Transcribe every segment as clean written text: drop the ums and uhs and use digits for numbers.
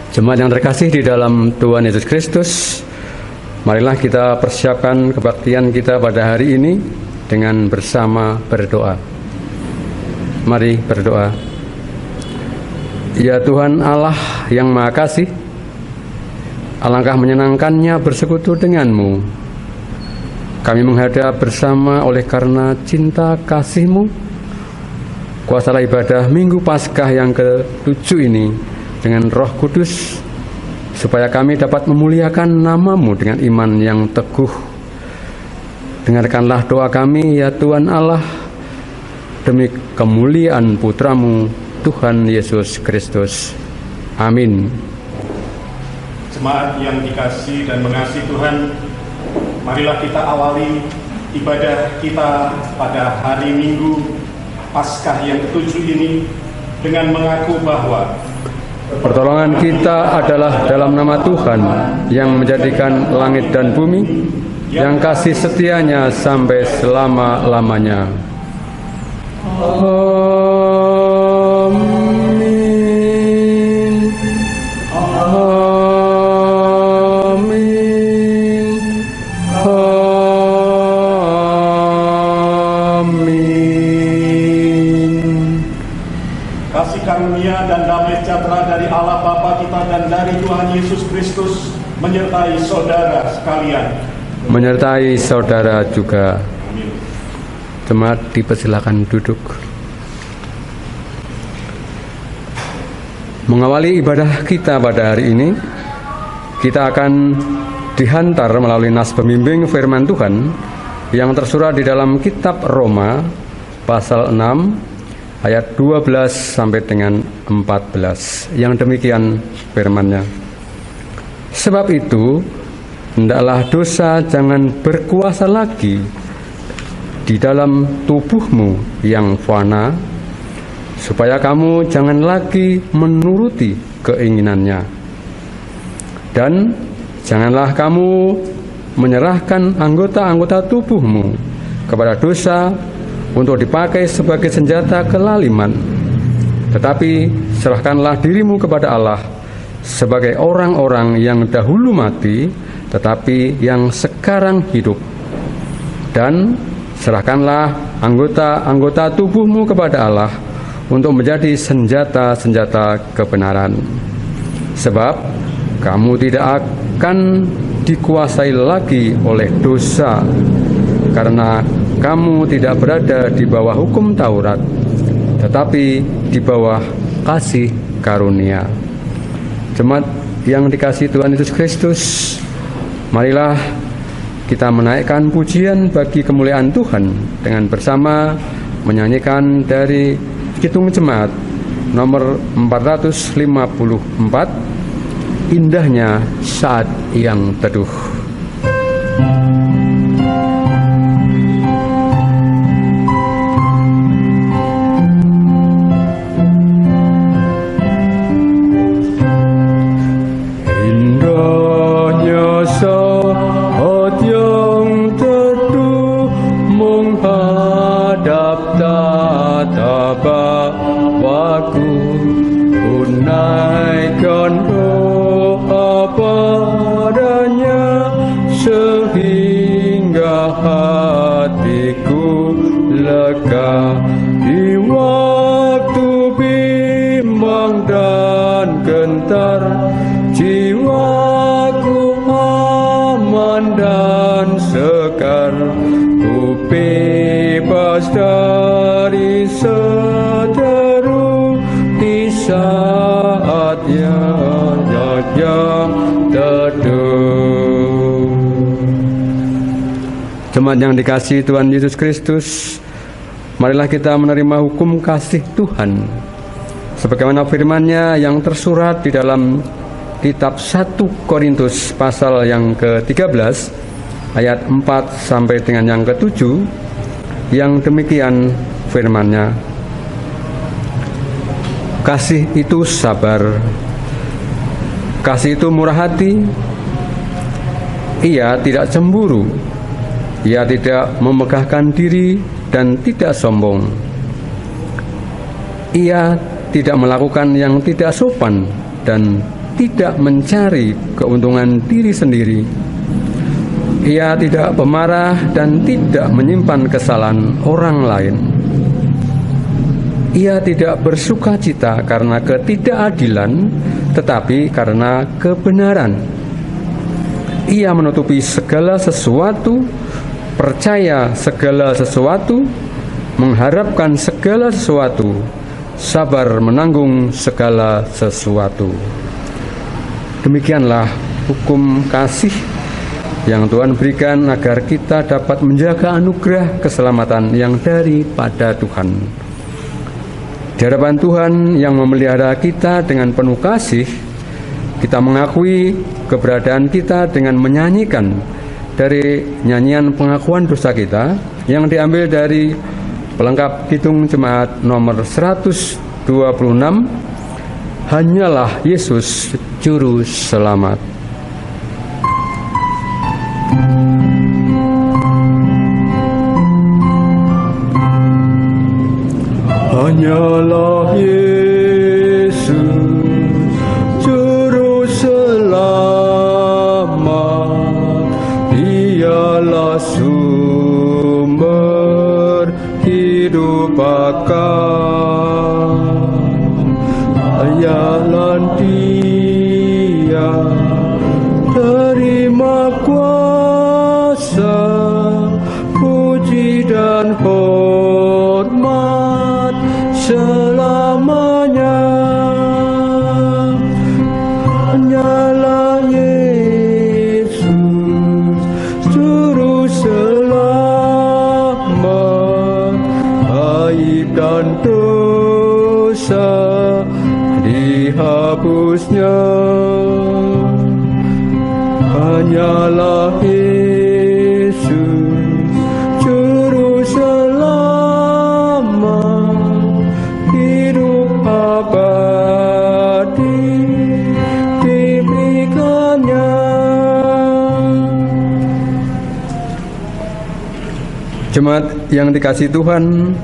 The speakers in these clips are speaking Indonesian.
Jemaat yang terkasih di dalam Tuhan Yesus Kristus, marilah kita persiapkan kebaktian kita pada hari ini dengan bersama berdoa. Mari berdoa. Ya Tuhan Allah yang Maha Kasih, alangkah menyenangkannya bersekutu denganmu. Kami menghadap bersama oleh karena cinta kasih-Mu. Kuasalah ibadah Minggu Paskah yang ke-7 ini dengan Roh Kudus, supaya kami dapat memuliakan nama-Mu dengan iman yang teguh. Dengarkanlah doa kami, ya Tuhan Allah, demi kemuliaan Putra-Mu, Tuhan Yesus Kristus. Amin. Jemaat yang dikasihi dan mengasihi Tuhan, marilah kita awali ibadah kita pada hari Minggu Paskah yang ke-7 ini dengan mengaku bahwa pertolongan kita adalah dalam nama Tuhan yang menjadikan langit dan bumi, yang kasih setianya sampai selama-lamanya. Amin. Amin. Amin. kasih karunia dan damai sejahtera dari Allah Bapa kita dan dari Tuhan Yesus Kristus menyertai saudara sekalian. Menyertai saudara juga. Amin. Jemaat dipersilakan duduk. Mengawali ibadah kita pada hari ini, kita akan dihantar melalui nas pembimbing firman Tuhan yang tersurat di dalam kitab Roma pasal 6 ayat 12 sampai dengan 14. Yang demikian firman-Nya. Sebab itu, hendaklah dosa jangan berkuasa lagi di dalam tubuhmu yang fana, supaya kamu jangan lagi menuruti keinginannya. Dan janganlah kamu menyerahkan anggota-anggota tubuhmu kepada dosa untuk dipakai sebagai senjata kelaliman, tetapi serahkanlah dirimu kepada Allah sebagai orang-orang yang dahulu mati, tetapi yang sekarang hidup. Dan serahkanlah anggota-anggota tubuhmu kepada Allah untuk menjadi senjata-senjata kebenaran. Sebab kamu tidak akan dikuasai lagi oleh dosa, karena kamu tidak berada di bawah hukum Taurat, tetapi di bawah kasih karunia. Jemaat yang dikasihi Tuhan Yesus Kristus, marilah kita menaikkan pujian bagi kemuliaan Tuhan dengan bersama menyanyikan dari Kidung Jemaat nomor 454, Indahnya Saat Yang Teduh. Dari seteru di saat yang teduh. Jemaat yang dikasihi Tuhan Yesus Kristus, marilah kita menerima hukum kasih Tuhan sebagaimana firman-Nya yang tersurat di dalam kitab 1 Korintus pasal yang ke-13 ayat 4 sampai dengan yang ke-7. Yang demikian firman-Nya. Kasih itu sabar, kasih itu murah hati, ia tidak cemburu, ia tidak memegahkan diri dan tidak sombong, ia tidak melakukan yang tidak sopan dan tidak mencari keuntungan diri sendiri. Ia tidak pemarah dan tidak menyimpan kesalahan orang lain. Ia tidak bersukacita karena ketidakadilan, tetapi karena kebenaran. Ia menutupi segala sesuatu, percaya segala sesuatu, mengharapkan segala sesuatu, sabar menanggung segala sesuatu. Demikianlah hukum kasih yang Tuhan berikan agar kita dapat menjaga anugerah keselamatan yang daripada Tuhan. Di hadapan Tuhan yang memelihara kita dengan penuh kasih, kita mengakui keberadaan kita dengan menyanyikan dari nyanyian pengakuan dosa kita yang diambil dari pelengkap Kidung Jemaat nomor 126, Hanyalah Yesus Juru Selamat. Hanyalah Yesus Juru Selamat, Dialah sumber hidup akan. Ayalah Dia terima kuasa, puji dan hormat selamanya. Hanyalah Yesus Juru Selamat, aib dan dosa dihapusnya. Hanyalah Yesus Juru Selamat, hidup abadi diberikannya. Jemaat yang dikasihi Tuhan,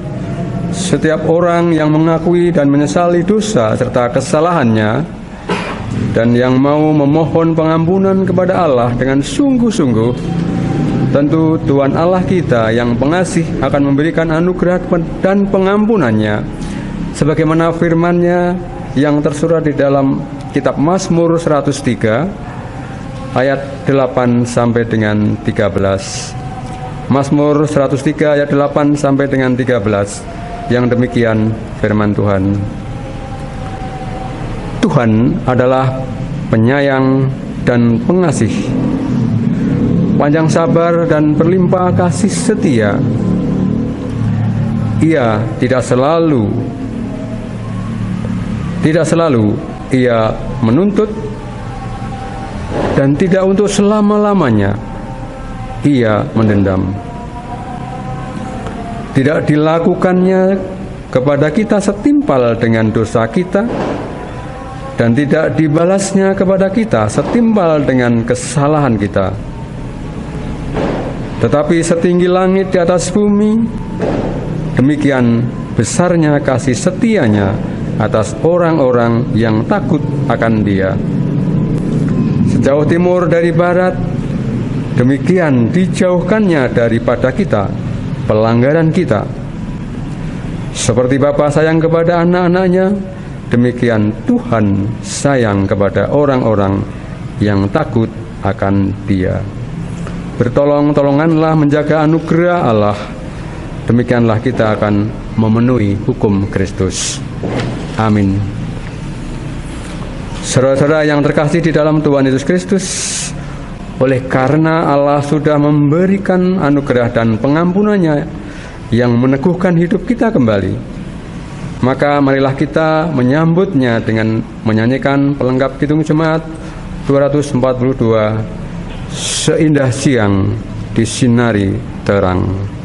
setiap orang yang mengakui dan menyesali dosa serta kesalahannya dan yang mau memohon pengampunan kepada Allah dengan sungguh-sungguh, tentu Tuhan Allah kita yang pengasih akan memberikan anugerah dan pengampunannya sebagaimana firman-Nya yang tersurat di dalam kitab Mazmur 103 ayat 8 sampai dengan 13. Mazmur 103 ayat 8 sampai dengan 13. Yang demikian firman Tuhan. Tuhan adalah penyayang dan pengasih, panjang sabar dan berlimpah kasih setia. Ia tidak selalu ia menuntut, dan tidak untuk selama-lamanya ia mendendam. Tidak dilakukannya kepada kita setimpal dengan dosa kita, dan tidak dibalasnya kepada kita setimpal dengan kesalahan kita. Tetapi setinggi langit di atas bumi, demikian besarnya kasih setianya atas orang-orang yang takut akan Dia. Sejauh timur dari barat, demikian dijauhkannya daripada kita pelanggaran kita. Seperti Bapa sayang kepada anak-anaknya, demikian Tuhan sayang kepada orang-orang yang takut akan Dia. Bertolong-tolonganlah menjaga anugerah Allah, demikianlah kita akan memenuhi hukum Kristus. Amin. Saudara-saudara yang terkasih di dalam Tuhan Yesus Kristus, oleh karena Allah sudah memberikan anugerah dan pengampunannya yang meneguhkan hidup kita kembali, maka marilah kita menyambutnya dengan menyanyikan pelengkap Kidung Jemaat 242, Seindah Siang Disinari Terang.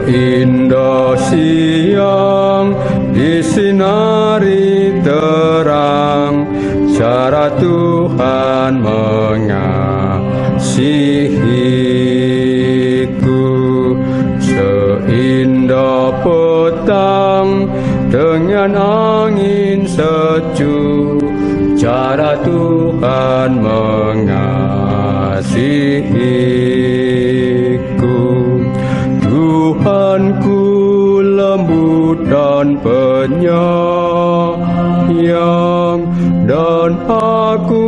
Indah siang disinari terang, cara Tuhan mengasihiku. Seindah petang dengan angin sejuk, cara Tuhan mengasihiku. Tuhanku lembut dan penyayang, dan aku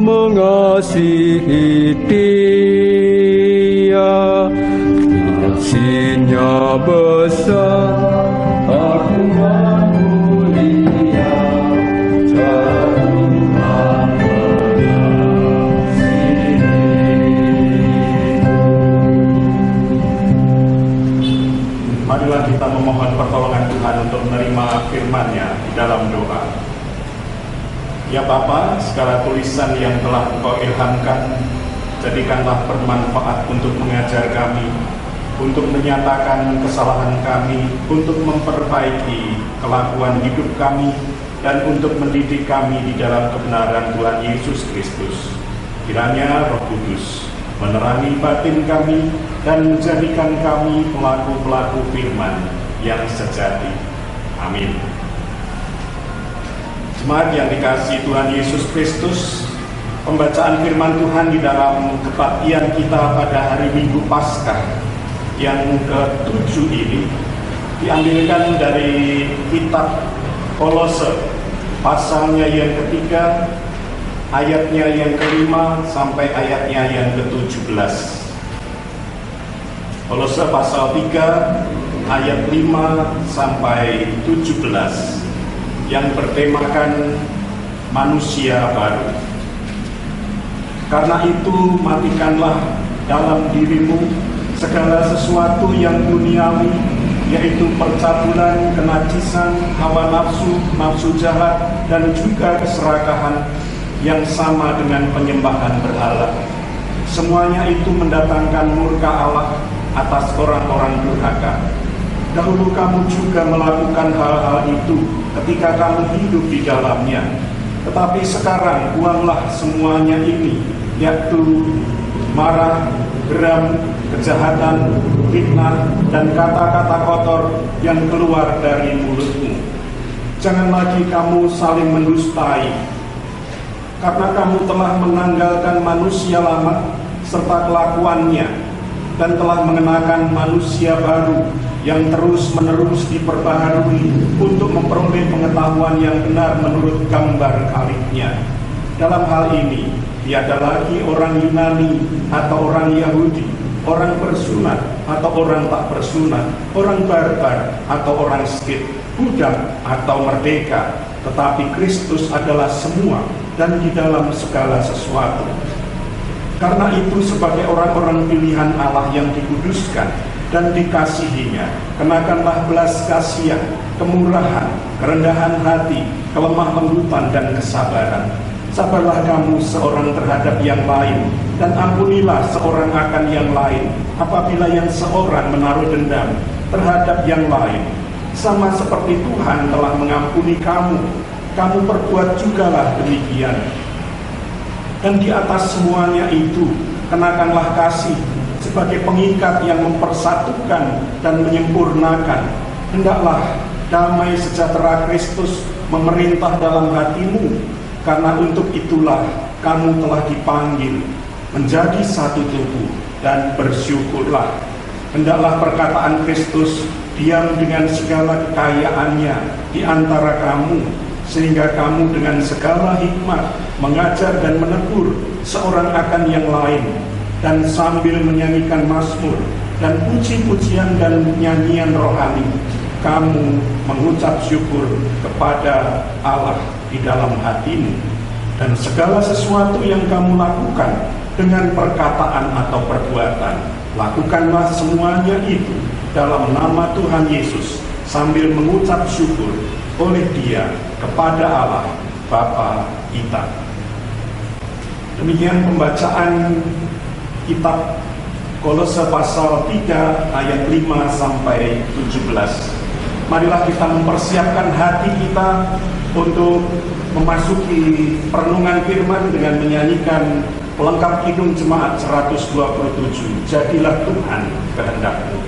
mengasihi Dia. Kasih-Nya besar, aku mulia, cara Tuhan mengasihiku. Marilah kita memohon pertolongan Tuhan untuk menerima firman-Nya di dalam doa. Ya Bapa, segala tulisan yang telah Engkau ilhamkan, jadikanlah bermanfaat untuk mengajar kami, untuk menyatakan kesalahan kami, untuk memperbaiki kelakuan hidup kami, dan untuk mendidik kami di dalam kebenaran Tuhan Yesus Kristus. Kiranya Roh Kudus menerangi batin kami dan menjadikan kami pelaku-pelaku firman yang sejati. Amin. Jemaat yang dikasihi Tuhan Yesus Kristus, pembacaan firman Tuhan di dalam kebaktian kita pada hari Minggu Paskah yang ke-7 ini diambilkan dari kitab Kolose, pasalnya yang ketiga, ayatnya yang ke-5 sampai ayatnya yang ke-17. Kolose pasal 3 ayat 5 sampai 17 yang bertemakan manusia baru. Karena itu matikanlah dalam dirimu segala sesuatu yang duniawi, yaitu percabulan, kenajisan, hawa nafsu, nafsu jahat, dan juga keserakahan yang sama dengan penyembahan berhala. Semuanya itu mendatangkan murka Allah atas orang-orang durhaka. Dahulu kamu juga melakukan hal-hal itu ketika kamu hidup di dalamnya. Tetapi sekarang buanglah semuanya ini, yaitu marah, geram, kejahatan, fitnah, dan kata-kata kotor yang keluar dari mulutmu. Jangan lagi kamu saling mendustai, karena kamu telah menanggalkan manusia lama serta kelakuannya, dan telah mengenakan manusia baru yang terus-menerus diperbaharui untuk memperoleh pengetahuan yang benar menurut gambar kalibnya. Dalam hal ini, tiada lagi orang Yunani atau orang Yahudi, orang bersunat atau orang tak bersunat, orang barbar atau orang Skit, budak atau merdeka, tetapi Kristus adalah semua dan di dalam segala sesuatu. Karena itu sebagai orang-orang pilihan Allah yang dikuduskan dan dikasihinya, kenakanlah belas kasihan, kemurahan, kerendahan hati, kelemah lembutan, dan kesabaran. Sabarlah kamu seorang terhadap yang lain, dan ampunilah seorang akan yang lain, apabila yang seorang menaruh dendam terhadap yang lain. Sama seperti Tuhan telah mengampuni kamu, kamu perbuat jugalah demikian. Dan di atas semuanya itu, kenakanlah kasih sebagai pengikat yang mempersatukan dan menyempurnakan. Hendaklah damai sejahtera Kristus memerintah dalam hatimu, karena untuk itulah kamu telah dipanggil menjadi satu tubuh, dan bersyukurlah. Hendaklah perkataan Kristus diam dengan segala kekayaannya di antara kamu, sehingga kamu dengan segala hikmat mengajar dan menegur seorang akan yang lain, dan sambil menyanyikan mazmur dan puji-pujian dan nyanyian rohani, kamu mengucap syukur kepada Allah di dalam hatimu. Dan segala sesuatu yang kamu lakukan dengan perkataan atau perbuatan, lakukanlah semuanya itu dalam nama Tuhan Yesus, sambil mengucap syukur oleh Dia kepada Allah Bapa kita. Demikian pembacaan kitab Kolose pasal 3 ayat 5 sampai 17. Marilah kita mempersiapkan hati kita untuk memasuki perenungan firman dengan menyanyikan pelengkap hidung jemaat 127, Jadilah Tuhan kehendak-Mu.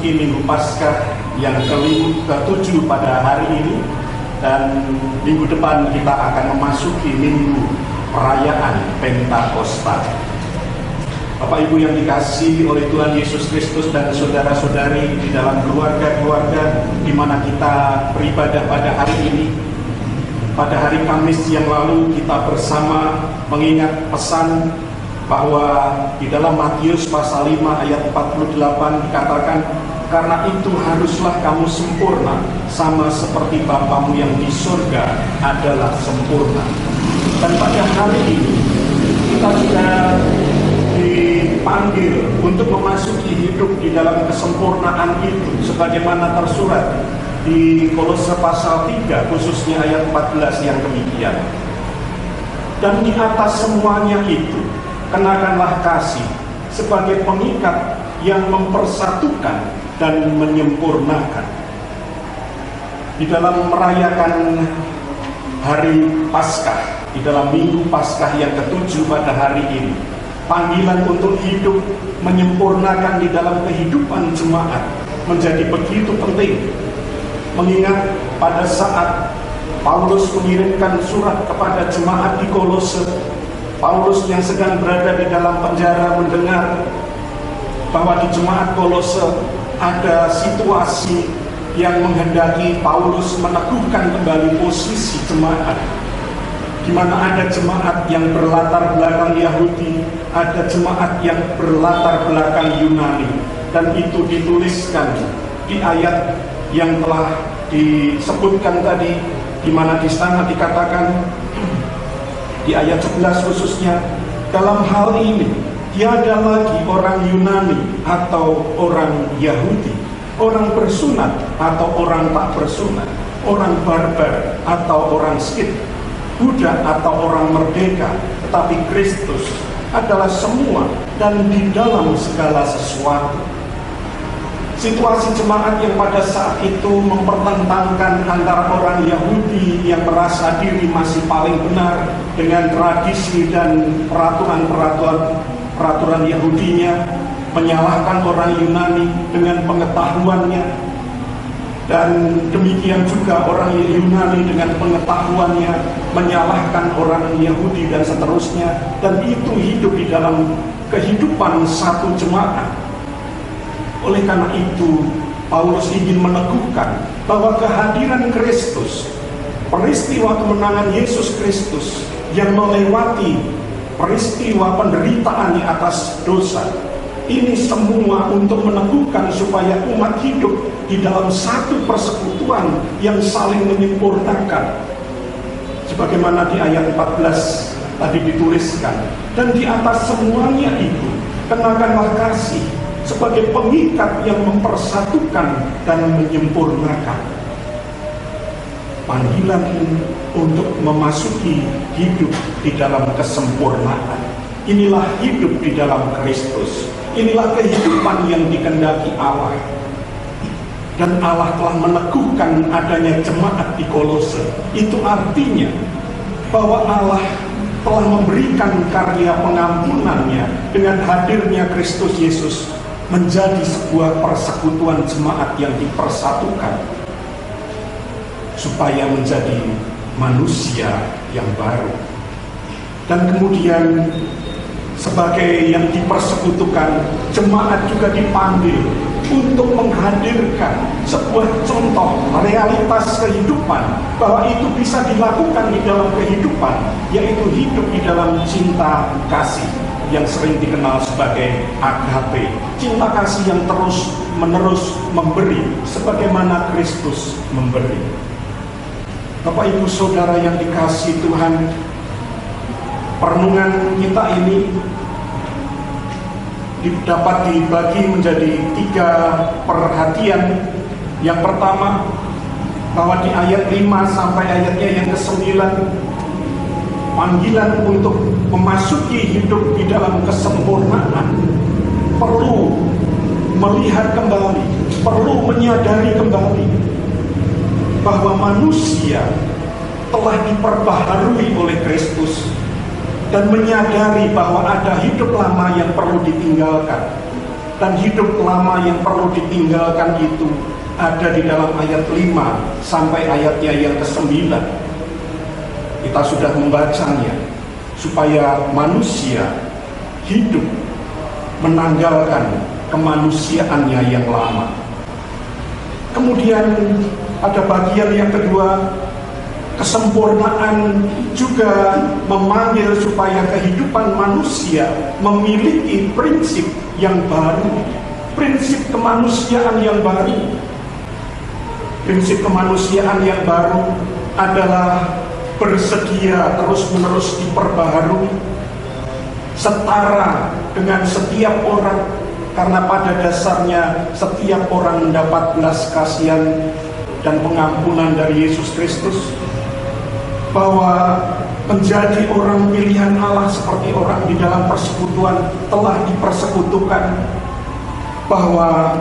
Minggu Paskah yang ke-7 pada hari ini, dan minggu depan kita akan memasuki minggu perayaan Pentakosta. Bapak Ibu yang dikasihi oleh Tuhan Yesus Kristus dan saudara-saudari di dalam keluarga-keluarga di mana kita beribadah pada hari ini. Pada hari Kamis yang lalu kita bersama mengingat pesan bahwa di dalam Matius pasal 5 ayat 48 dikatakan, karena itu haruslah kamu sempurna, sama seperti Bapamu yang di surga adalah sempurna. Dan pada hari ini kita sudah dipanggil untuk memasuki hidup di dalam kesempurnaan itu, sebagaimana tersurat di Kolose pasal 3 khususnya ayat 14 yang demikian. Dan di atas semuanya itu kenakanlah kasih sebagai pengikat yang mempersatukan dan menyempurnakan. Di dalam merayakan hari Paskah, di dalam minggu Paskah yang ke-7 pada hari ini, panggilan untuk hidup menyempurnakan di dalam kehidupan jemaat menjadi begitu penting. Mengingat pada saat Paulus mengirimkan surat kepada jemaat di Kolose, Paulus yang sedang berada di dalam penjara mendengar bahwa di jemaat Kolose ada situasi yang menghendaki Paulus meneguhkan kembali posisi jemaat, di mana ada jemaat yang berlatar belakang Yahudi, ada jemaat yang berlatar belakang Yunani, dan itu dituliskan di ayat yang telah disebutkan tadi, di mana di sana dikatakan di ayat 11 khususnya, dalam hal ini tiada lagi orang Yunani atau orang Yahudi, orang bersunat atau orang tak bersunat, orang barbar atau orang Skit, budak atau orang merdeka, tetapi Kristus adalah semua dan di dalam segala sesuatu. Situasi jemaat yang pada saat itu mempertentangkan antara orang Yahudi yang merasa diri masih paling benar dengan tradisi dan peraturan Yahudinya, menyalahkan orang Yunani dengan pengetahuannya, dan demikian juga orang Yunani dengan pengetahuannya menyalahkan orang Yahudi dan seterusnya, dan itu hidup di dalam kehidupan satu jemaat. Oleh karena itu, Paulus ingin meneguhkan bahwa kehadiran Kristus, peristiwa kemenangan Yesus Kristus yang melewati peristiwa penderitaannya atas dosa, ini semua untuk meneguhkan supaya umat hidup di dalam satu persekutuan yang saling menyempurnakan. Sebagaimana di ayat 14 tadi dituliskan, dan di atas semuanya itu kenakanlah kasih sebagai pengikat yang mempersatukan dan menyempurnakan. Panggilan untuk memasuki hidup di dalam kesempurnaan. Inilah hidup di dalam Kristus. Inilah kehidupan yang dikehendaki Allah. Dan Allah telah meneguhkan adanya jemaat di Kolose. Itu artinya bahwa Allah telah memberikan karya pengampunannya dengan hadirnya Kristus Yesus menjadi sebuah persekutuan jemaat yang dipersatukan supaya menjadi manusia yang baru. Dan kemudian sebagai yang dipersekutukan, jemaat juga dipanggil untuk menghadirkan sebuah contoh realitas kehidupan bahwa itu bisa dilakukan di dalam kehidupan, yaitu hidup di dalam cinta kasih yang sering dikenal sebagai agape, cinta kasih yang terus menerus memberi sebagaimana Kristus memberi. Bapak Ibu Saudara yang dikasihi Tuhan, perenungan kita ini dapat dibagi menjadi 3 perhatian. Yang pertama, bahwa di ayat 5 sampai ayatnya yang ke-9, panggilan untuk memasuki hidup di dalam kesempurnaan perlu melihat kembali, perlu menyadari kembali bahwa manusia telah diperbaharui oleh Kristus, dan menyadari bahwa ada hidup lama yang perlu ditinggalkan. Dan hidup lama yang perlu ditinggalkan itu ada di dalam ayat 5 sampai ayatnya yang ke-9. Kita sudah membacanya, supaya manusia hidup menanggalkan kemanusiaannya yang lama. Kemudian ada bagian yang kedua, kesempurnaan juga memanggil supaya kehidupan manusia memiliki prinsip yang baru, prinsip kemanusiaan yang baru. Prinsip kemanusiaan yang baru adalah bersedia terus-menerus diperbaharui, setara dengan setiap orang, karena pada dasarnya setiap orang mendapat belas kasihan dan pengampunan dari Yesus Kristus. Bahwa menjadi orang pilihan Allah seperti orang di dalam persekutuan telah dipersekutukan, bahwa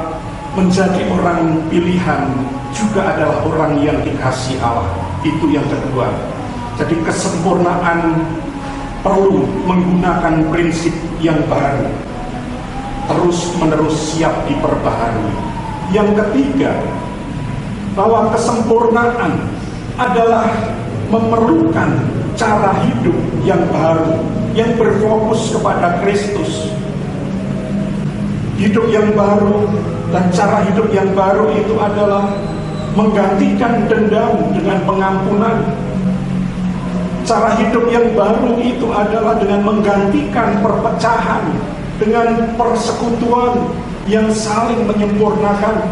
menjadi orang pilihan juga adalah orang yang dikasihi Allah. Itu yang kedua. Jadi kesempurnaan perlu menggunakan prinsip yang baru, terus menerus siap diperbaharui. Yang ketiga, bahwa kesempurnaan adalah memerlukan cara hidup yang baru, yang berfokus kepada Kristus. Hidup yang baru dan cara hidup yang baru itu adalah menggantikan dendam dengan pengampunan. Cara hidup yang baru itu adalah dengan menggantikan perpecahan dengan persekutuan yang saling menyempurnakan.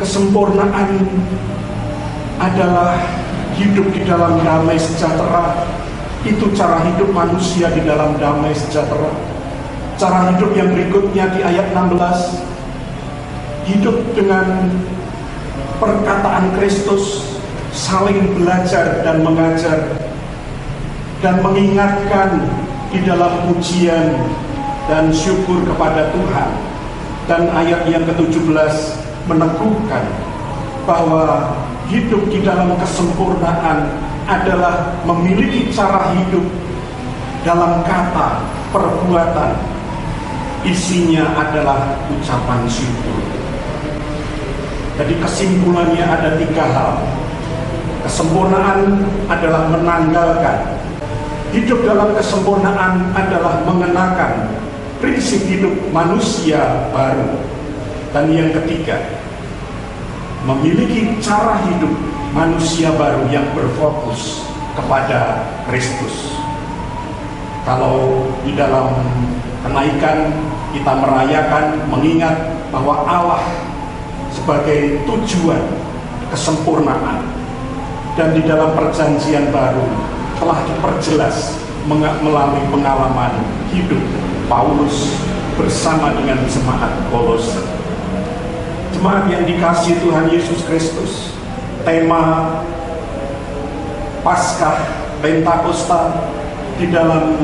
Kesempurnaan adalah hidup di dalam damai sejahtera. Itu cara hidup manusia di dalam damai sejahtera. Cara hidup yang berikutnya di ayat 16, hidup dengan perkataan Kristus, saling belajar dan mengajar, dan mengingatkan di dalam pujian dan syukur kepada Tuhan. Dan ayat yang ke-17 meneguhkan bahwa hidup di dalam kesempurnaan adalah memiliki cara hidup dalam kata, perbuatan, isinya adalah ucapan syukur. Jadi kesimpulannya ada 3 hal. Kesempurnaan adalah menanggalkan. Hidup dalam kesempurnaan adalah mengenakan prinsip hidup manusia baru. Dan yang ketiga, memiliki cara hidup manusia baru yang berfokus kepada Kristus. Kalau di dalam kenaikan kita merayakan, mengingat bahwa Allah sebagai tujuan kesempurnaan, dan di dalam perjanjian baru telah diperjelas melalui pengalaman hidup Paulus bersama dengan jemaat Kolose. Jemaat yang dikasihi Tuhan Yesus Kristus, tema Paskah Pentakosta di dalam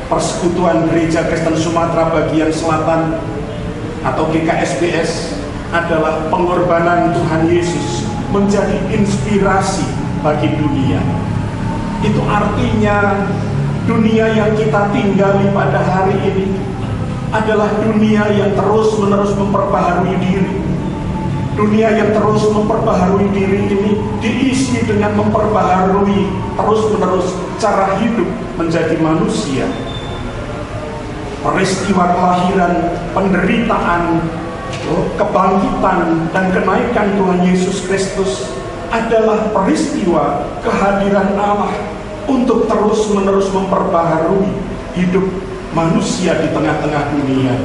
Persekutuan Gereja Kristen Sumatera Bagian Selatan atau GKSBS adalah pengorbanan Tuhan Yesus menjadi inspirasi bagi dunia. Itu artinya dunia yang kita tinggali pada hari ini adalah dunia yang terus-menerus memperbaharui diri. Dunia yang terus memperbaharui diri ini diisi dengan memperbaharui terus-menerus cara hidup menjadi manusia. peristiwa kelahiran, penderitaan, kebangkitan, dan kenaikan Tuhan Yesus Kristus adalah peristiwa kehadiran Allah untuk terus-menerus memperbaharui hidup manusia di tengah-tengah dunia.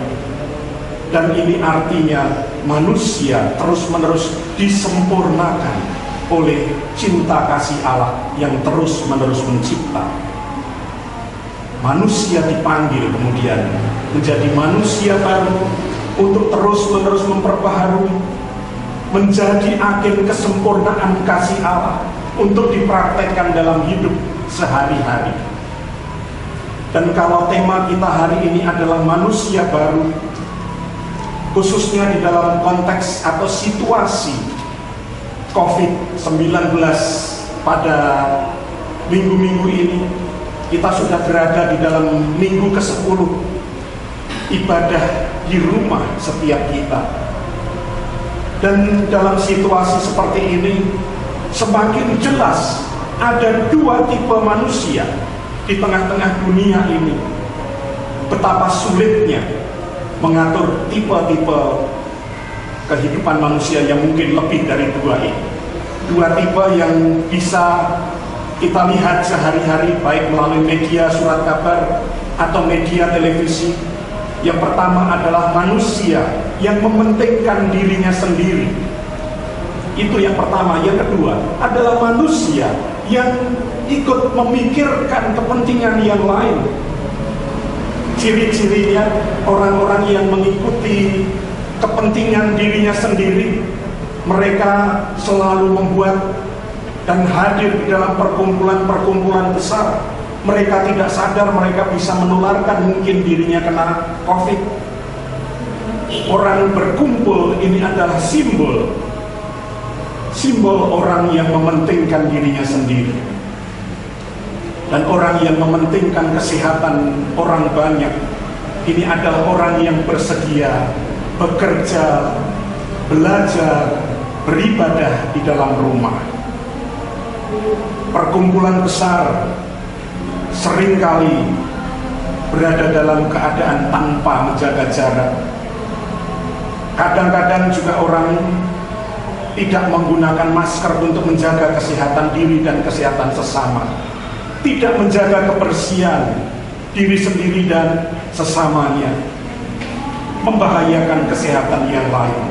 Dan ini artinya manusia terus-menerus disempurnakan oleh cinta kasih Allah yang terus-menerus mencipta. Manusia dipanggil kemudian menjadi manusia baru untuk terus-menerus memperbaharui, menjadi agen kesempurnaan kasih Allah untuk dipraktekkan dalam hidup sehari-hari. Dan kalau tema kita hari ini adalah manusia baru, khususnya di dalam konteks atau situasi COVID-19 pada minggu-minggu ini, kita sudah berada di dalam minggu ke-10 ibadah di rumah setiap kita. Dan dalam situasi seperti ini semakin jelas ada dua tipe manusia di tengah-tengah dunia ini. Betapa sulitnya mengatur tipe-tipe kehidupan manusia yang mungkin lebih dari dua ini. Dua tipe yang bisa kita lihat sehari-hari baik melalui media surat kabar atau media televisi. Yang pertama adalah manusia yang mementingkan dirinya sendiri. Itu yang pertama. Yang kedua adalah manusia yang ikut memikirkan kepentingan yang lain. Ciri-cirinya orang-orang yang mengikuti kepentingan dirinya sendiri. Mereka selalu membuat dan hadir di dalam perkumpulan-perkumpulan besar. Mereka tidak sadar mereka bisa menularkan mungkin dirinya kena COVID. Orang berkumpul ini adalah simbol orang yang mementingkan dirinya sendiri. Dan orang yang mementingkan kesehatan orang banyak ini adalah orang yang bersedia bekerja, belajar, beribadah di dalam rumah. Perkumpulan besar seringkali berada dalam keadaan tanpa menjaga jarak. Kadang-kadang juga orang tidak menggunakan masker untuk menjaga kesehatan diri dan kesehatan sesama. Tidak menjaga kebersihan diri sendiri dan sesamanya, membahayakan kesehatan yang lain.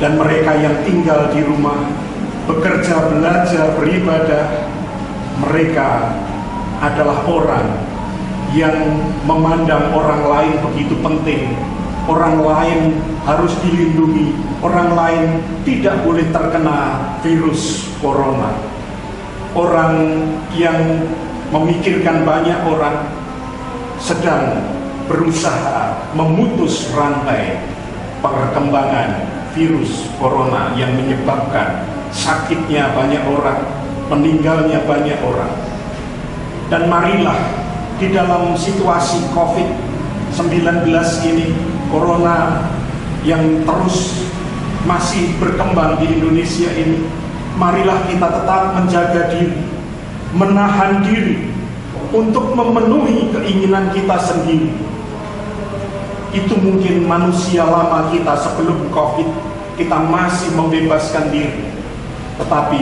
Dan mereka yang tinggal di rumah, bekerja, belajar, beribadah, mereka adalah orang yang memandang orang lain begitu penting. Orang lain harus dilindungi, orang lain tidak boleh terkena virus corona. Orang yang memikirkan banyak orang sedang berusaha memutus rantai perkembangan virus corona yang menyebabkan sakitnya banyak orang, meninggalnya banyak orang. Dan marilah di dalam situasi COVID-19 ini, corona yang terus masih berkembang di Indonesia ini, marilah kita tetap menjaga diri, menahan diri untuk memenuhi keinginan kita sendiri. Itu mungkin manusia lama kita sebelum COVID, kita masih membebaskan diri. Tetapi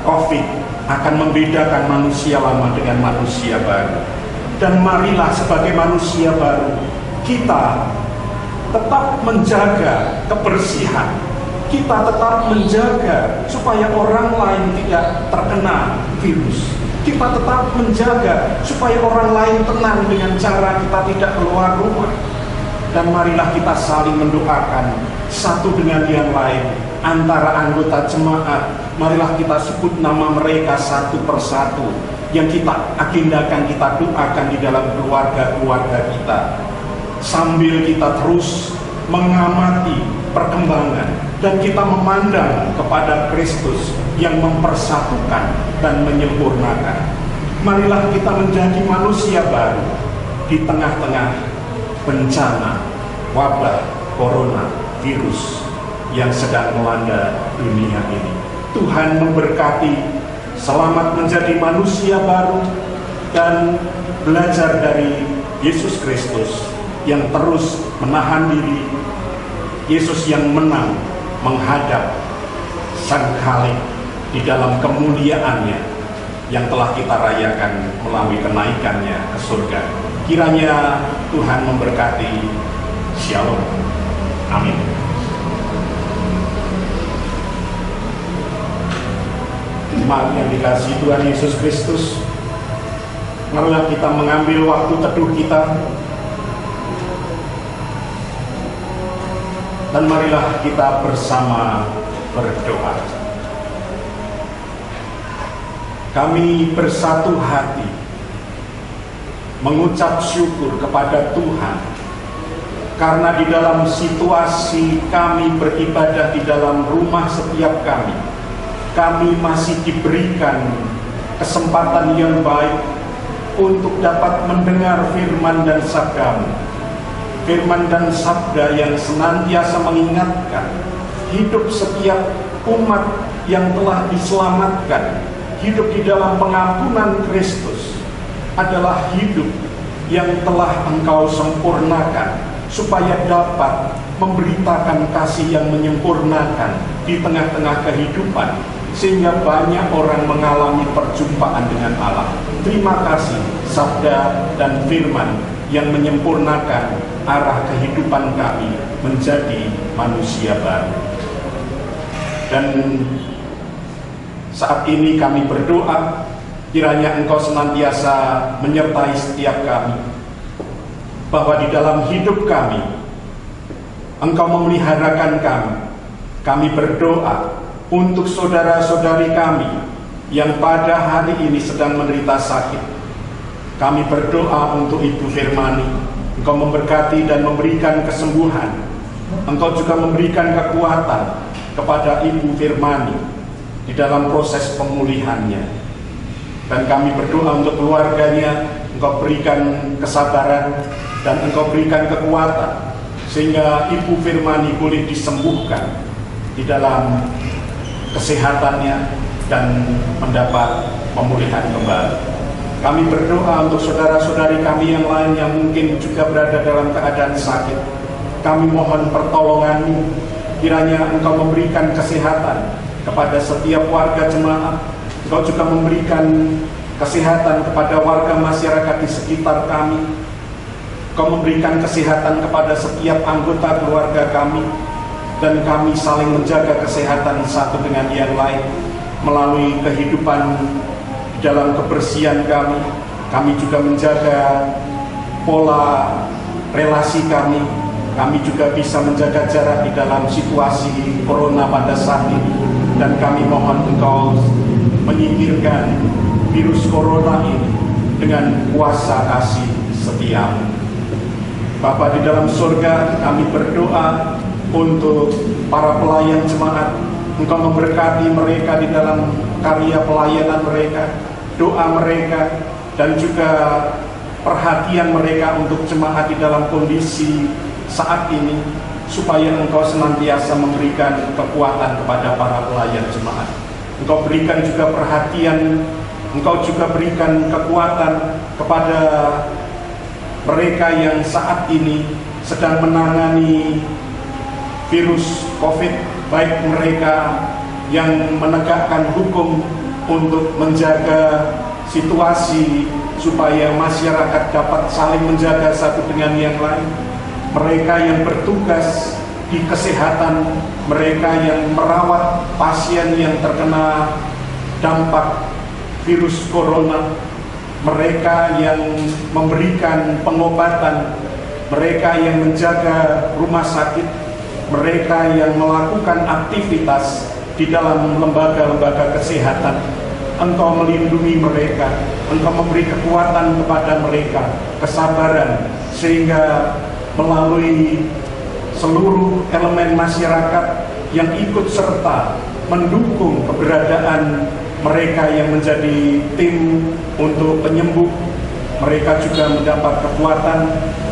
COVID akan membedakan manusia lama dengan manusia baru. Dan marilah sebagai manusia baru, kita tetap menjaga kebersihan. Kita tetap menjaga supaya orang lain tidak terkena virus. Kita tetap menjaga supaya orang lain tenang dengan cara kita tidak keluar rumah. Dan marilah kita saling mendoakan satu dengan yang lain. Antara anggota jemaat, marilah kita sebut nama mereka satu persatu yang kita agendakan, kita doakan di dalam keluarga-keluarga kita. Sambil kita terus mengamati perkembangan dan kita memandang kepada Kristus yang mempersatukan dan menyempurnakan. Marilah kita menjadi manusia baru di tengah-tengah bencana wabah corona virus yang sedang melanda dunia ini. Tuhan memberkati, selamat menjadi manusia baru dan belajar dari Yesus Kristus yang terus menahan diri, Yesus yang menang menghadap Sang Khalik di dalam kemuliaannya yang telah kita rayakan melalui kenaikannya ke surga. Kiranya Tuhan memberkati. Shalom. Amin. Jemaat yang dikasihi Tuhan Yesus Kristus, marilah kita mengambil waktu teduh kita, dan marilah kita bersama berdoa. Kami bersatu hati mengucap syukur kepada Tuhan karena di dalam situasi kami beribadah di dalam rumah setiap kami masih diberikan kesempatan yang baik untuk dapat mendengar firman dan sabda-Mu. Firman dan sabda yang senantiasa mengingatkan hidup setiap umat yang telah diselamatkan, hidup di dalam pengampunan Kristus adalah hidup yang telah Engkau sempurnakan supaya dapat memberitakan kasih yang menyempurnakan di tengah-tengah kehidupan, sehingga banyak orang mengalami perjumpaan dengan Allah. Terima kasih sabda dan firman yang menyempurnakan arah kehidupan kami menjadi manusia baru. Dan saat ini kami berdoa, kiranya Engkau senantiasa menyertai setiap kami, bahwa di dalam hidup kami Engkau memeliharakan kami. Kami berdoa untuk saudara-saudari kami yang pada hari ini sedang menderita sakit. Kami berdoa untuk Ibu Firmani, Engkau memberkati dan memberikan kesembuhan. Engkau juga memberikan kekuatan kepada Ibu Firmani di dalam proses pemulihannya. Dan kami berdoa untuk keluarganya, Engkau berikan kesabaran dan Engkau berikan kekuatan, sehingga Ibu Firmani boleh disembuhkan di dalam kesehatannya dan mendapat pemulihan kembali. Kami berdoa untuk saudara-saudari kami yang lain yang mungkin juga berada dalam keadaan sakit. Kami mohon pertolongan-Mu, kiranya Engkau memberikan kesehatan kepada setiap warga jemaat. Engkau juga memberikan kesehatan kepada warga masyarakat di sekitar kami. Engkau memberikan kesehatan kepada setiap anggota keluarga kami, dan kami saling menjaga kesehatan satu dengan yang lain melalui kehidupan di dalam kebersihan kami. Kami juga menjaga pola relasi kami. Kami juga bisa menjaga jarak di dalam situasi corona pada saat ini. Dan kami mohon Engkau menyingkirkan virus corona ini dengan kuasa kasih setia-Mu. Bapa di dalam surga, kami berdoa untuk para pelayan jemaat. Engkau memberkati mereka di dalam karya pelayanan mereka, doa mereka, dan juga perhatian mereka untuk jemaat di dalam kondisi saat ini, supaya Engkau senantiasa memberikan kekuatan kepada para pelayan jemaat. Engkau berikan juga perhatian, Engkau juga berikan kekuatan kepada mereka yang saat ini sedang menangani virus COVID, baik mereka yang menegakkan hukum untuk menjaga situasi supaya masyarakat dapat saling menjaga satu dengan yang lain, mereka yang bertugas di kesehatan, mereka yang merawat pasien yang terkena dampak virus corona, mereka yang memberikan pengobatan, mereka yang menjaga rumah sakit, mereka yang melakukan aktivitas di dalam lembaga-lembaga kesehatan. Engkau melindungi mereka, Engkau memberi kekuatan kepada mereka, kesabaran, sehingga melalui seluruh elemen masyarakat yang ikut serta mendukung keberadaan mereka yang menjadi tim untuk penyembuh, mereka juga mendapat kekuatan,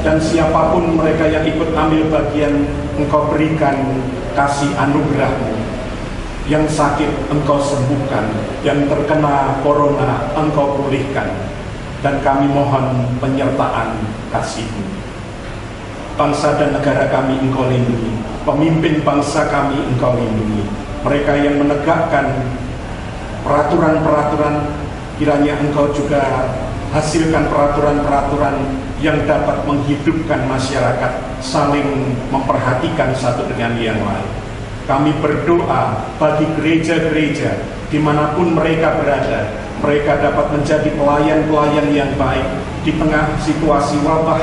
dan siapapun mereka yang ikut ambil bagian, Engkau berikan kasih anugerah-Mu. Yang sakit Engkau sembuhkan, yang terkena corona Engkau pulihkan. dan kami mohon penyertaan kasih-Mu. Bangsa dan negara kami Engkau lindungi, pemimpin bangsa kami Engkau lindungi, mereka yang menegakkan peraturan-peraturan, kiranya Engkau juga hasilkan peraturan-peraturan yang dapat menghidupkan masyarakat, saling memperhatikan satu dengan yang lain. Kami berdoa bagi gereja-gereja dimanapun mereka berada, mereka dapat menjadi pelayan-pelayan yang baik di tengah situasi wabah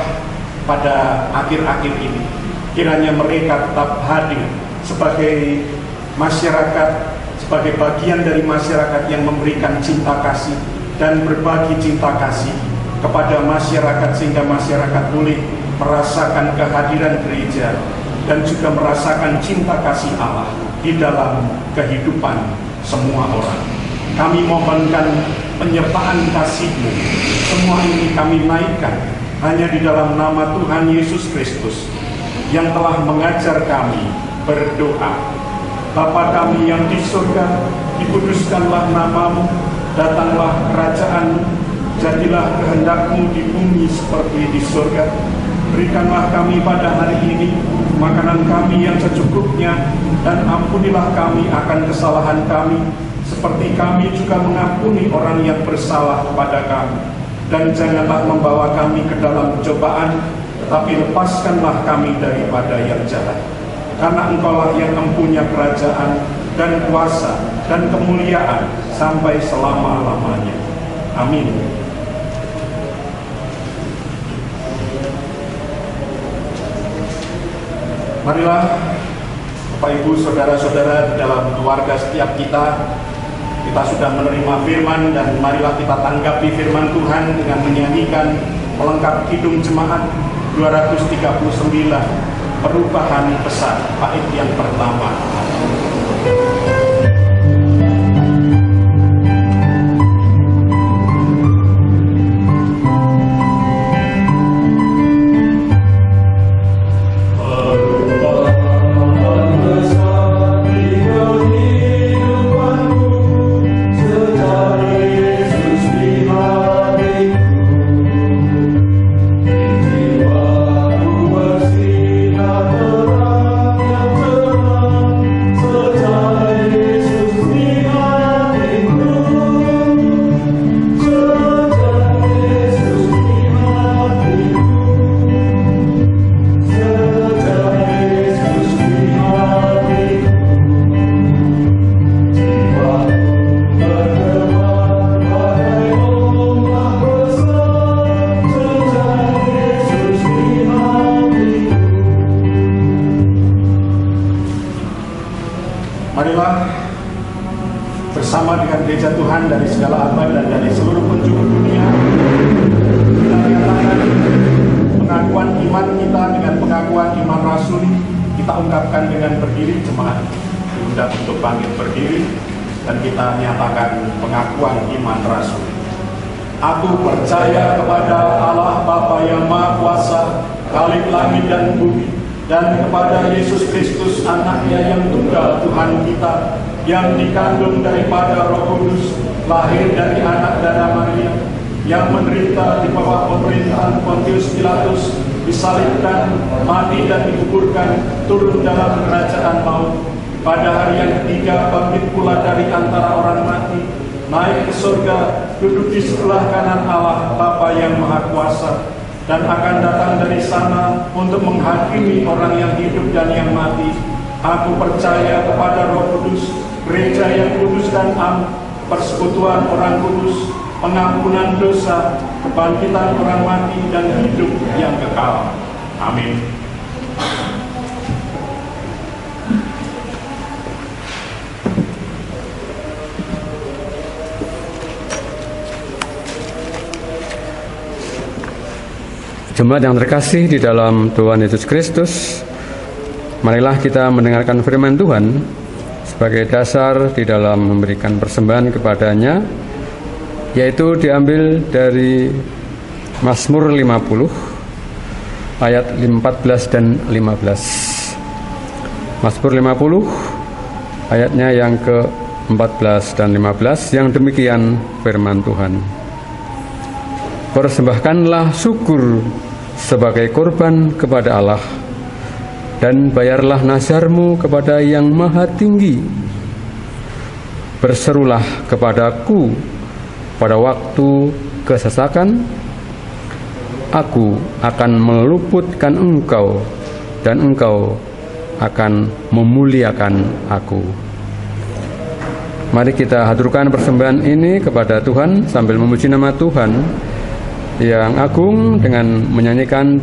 pada akhir-akhir ini. Kiranya mereka tetap hadir sebagai masyarakat, sebagai bagian dari masyarakat yang memberikan cinta kasih dan berbagi cinta kasih kepada masyarakat, sehingga masyarakat boleh merasakan kehadiran gereja dan juga merasakan cinta kasih Allah di dalam kehidupan semua orang. Kami mohonkan penyertaan kasih-Mu. Semua ini kami naikkan hanya di dalam nama Tuhan Yesus Kristus yang telah mengajar kami berdoa. Bapa kami yang di surga, dikuduskanlah nama-Mu, datanglah kerajaan-Mu, jadilah kehendak-Mu di bumi seperti di surga. Berikanlah kami pada hari ini makanan kami yang secukupnya, dan ampunilah kami akan kesalahan kami, seperti kami juga mengampuni orang yang bersalah kepada kami. Dan janganlah membawa kami ke dalam cobaan, tetapi lepaskanlah kami daripada yang jahat. Karena Engkaulah yang mempunyai kerajaan dan kuasa dan kemuliaan sampai selama-lamanya. Amin. Marilah Bapak Ibu, saudara-saudara, di dalam keluarga setiap kita sudah menerima firman, dan marilah kita tanggapi firman Tuhan dengan menyanyikan pelengkap Kidung Jemaat 239, perubahan besar, bait yang pertama. Marilah bersama dengan gereja Tuhan dari segala abad dan dari seluruh penjuru dunia, kita nyatakan pengakuan iman kita dengan pengakuan iman rasuli. Kita ungkapkan dengan berdiri, jemaat diundang untuk bangkit berdiri, dan kita nyatakan pengakuan iman rasuli. Aku percaya kepada Allah Bapa yang Maha Kuasa, Khalik langit dan bumi, dan kepada Yesus Kristus, Anaknya yang tunggal Tuhan kita, yang dikandung daripada Roh Kudus, lahir dari anak darah Maria, yang menderita di bawah pemerintahan Pontius Pilatus, disalibkan, mati dan dikuburkan, turun dalam kerajaan maut, pada hari yang ketiga bangkit pula dari antara orang mati, naik ke surga, duduk di sebelah kanan Allah Bapa yang Maha Kuasa, dan akan datang dari sana untuk menghakimi orang yang hidup dan yang mati. Aku percaya kepada Roh Kudus, gereja yang kudus dan am, persekutuan orang kudus, pengampunan dosa, kebangkitan orang mati, dan hidup yang kekal. Amin. Jemaat yang terkasih di dalam Tuhan Yesus Kristus, marilah kita mendengarkan firman Tuhan sebagai dasar di dalam memberikan persembahan kepadanya, yaitu diambil dari Mazmur 50 ayat 14 dan 15. Mazmur 50 ayatnya yang ke-14 dan 15 yang demikian firman Tuhan. persembahkanlah syukur sebagai korban kepada Allah, dan bayarlah nazarmu kepada Yang Maha Tinggi. Berserulah kepadaku pada waktu kesesakan, aku akan meluputkan engkau, dan engkau akan memuliakan aku. Mari kita haturkan persembahan ini kepada Tuhan sambil memuji nama Tuhan yang agung dengan menyanyikan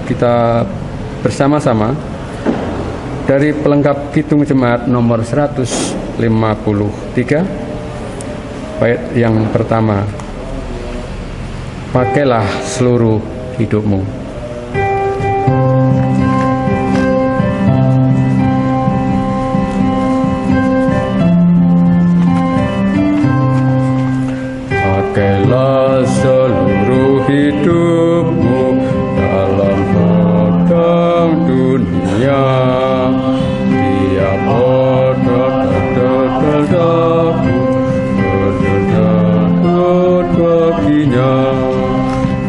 kita bersama-sama dari pelengkap Kidung Jemaat nomor 153, bait yang pertama. Pakailah seluruh hidupmu. Pakailah seluruh hidupmu dalam pedang dunia. Tiap berdedahku baginya.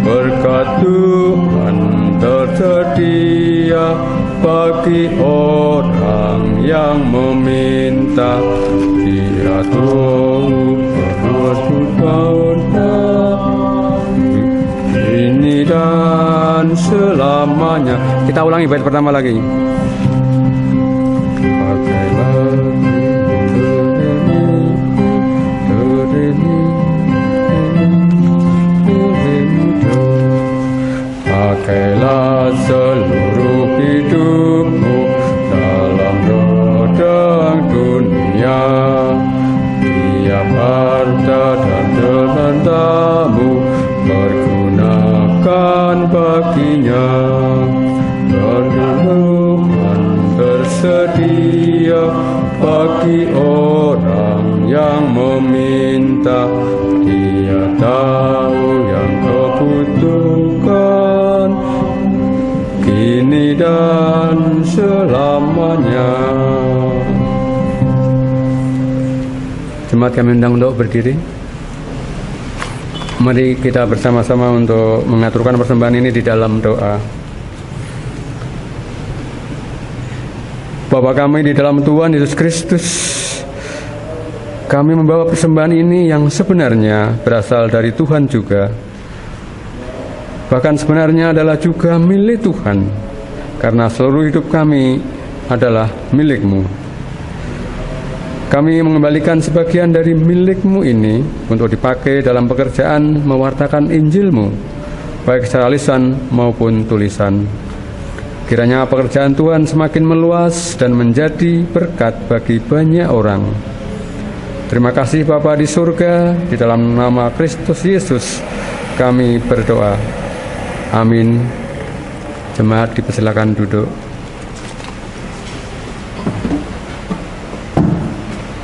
Berkat Tuhan tersedia bagi orang yang meminta. Dia tahu ini dan selamanya. Kita ulangi bait pertama lagi. Pakailah seluruh hidupmu dalam pedang dunia. Tiap harta dan tenagamu pergunakan baginya. Perlindungan tersedia bagi orang yang meminta. Dia tahu yang kau butuhkan kini dan selamanya. Jemaat kami undang untuk berdiri. Mari kita bersama-sama untuk mengaturkan persembahan ini di dalam doa. Bapa kami di dalam Tuhan Yesus Kristus, kami membawa persembahan ini yang sebenarnya berasal dari Tuhan juga. Bahkan sebenarnya adalah juga milik Tuhan, karena seluruh hidup kami adalah milik-Mu. Kami mengembalikan sebagian dari milik-Mu ini untuk dipakai dalam pekerjaan mewartakan Injil-Mu, baik secara lisan maupun tulisan. Kiranya pekerjaan Tuhan semakin meluas dan menjadi berkat bagi banyak orang. Terima kasih Bapa di surga, di dalam nama Kristus Yesus kami berdoa. Amin. Jemaat dipersilakan duduk.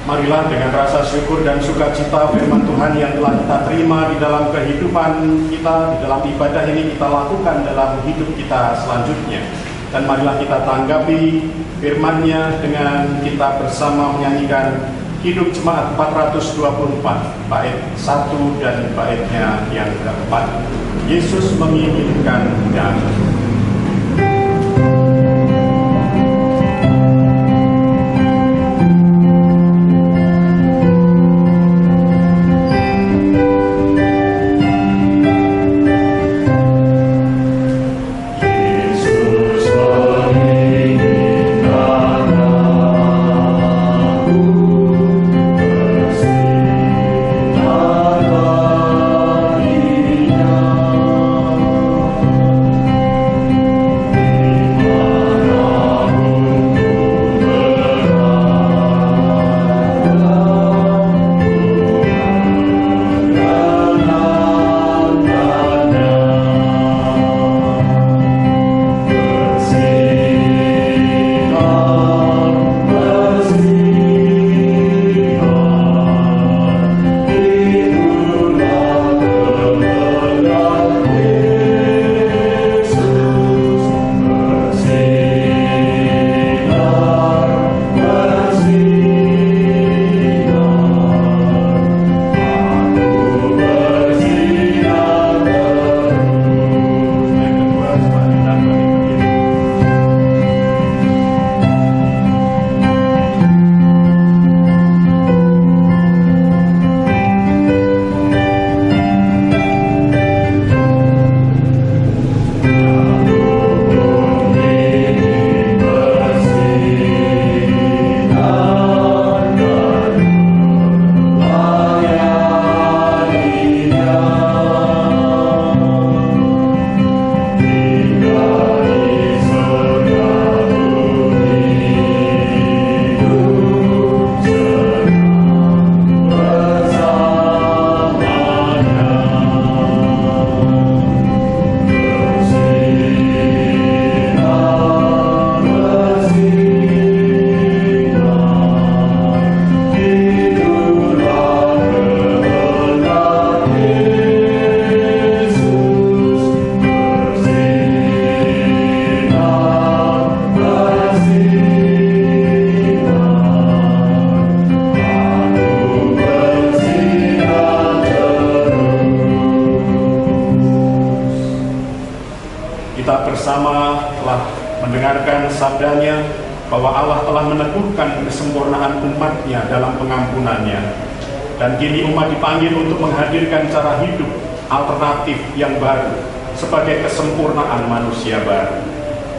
Marilah dengan rasa syukur dan sukacita firman Tuhan yang telah kita terima di dalam kehidupan kita, di dalam ibadah ini kita lakukan dalam hidup kita selanjutnya. Dan marilah kita tanggapi firman-Nya dengan kita bersama menyanyikan Hidup Jemaat 424, bait 1 dan baitnya yang keempat. Yesus menginginkan damai. mendengarkan sabdanya bahwa Allah telah meneguhkan kesempurnaan umatnya dalam pengampunannya. Dan kini umat dipanggil untuk menghadirkan cara hidup alternatif yang baru sebagai kesempurnaan manusia baru.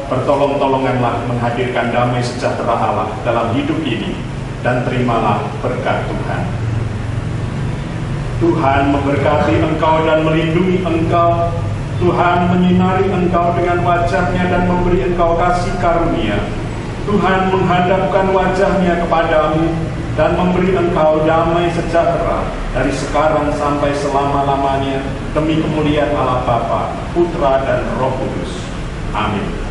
Bertolong-tolonganlah menghadirkan damai sejahtera Allah dalam hidup ini, dan terimalah berkat Tuhan. Tuhan memberkati engkau dan melindungi engkau. Tuhan menyinari engkau dengan wajah-Nya dan memberi engkau kasih karunia. Tuhan menghadapkan wajah-Nya kepadamu dan memberi engkau damai sejahtera dari sekarang sampai selama-lamanya, demi kemuliaan Allah Bapa, Putra, dan Roh Kudus. Amin.